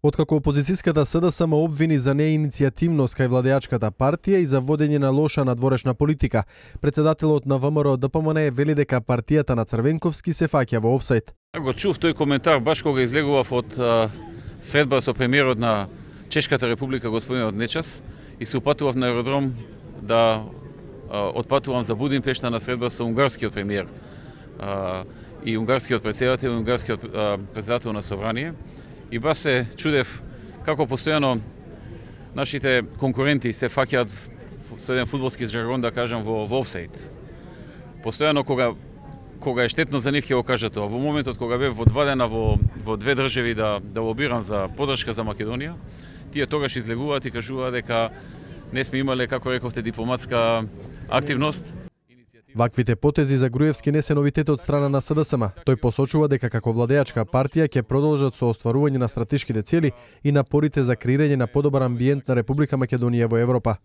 Откако опозицијската СДСМ обвини за неиницијативност кај владеачката партија и за водење на лоша надворешна политика, председателот на ВМРО ДПМН вели дека партијата на Црвенковски се фаќа во офсајд. Го чув тој коментар баш кога излегував од средба со премиерот на Чешката република господинот Нечас и се упатував на аеродром да отпатувам за Будимпешта на средба со унгарскиот премиер и унгарскиот председател и унгарскиот председател на собрание. И баш се чудев како постојано нашите конкуренти се фаќаат со еден фудбалски жаргон да кажам во офсајд. Постојано кога е штетно за нив ќе го кажа тоа. Во моментот кога бев во 2 дена во две држави да лобирам за поддршка за Македонија, тие тогаш излегуваат и кажуваат дека не сме имале, како рековте, дипломатска активност. Ваквите потези за Груевски не се новитет од страна на СДСМ. Тој посочува дека како владеачка партија ќе продолжат со остварување на стратешките цели и напорите за креирање на подобар амбиент на Република Македонија во Европа.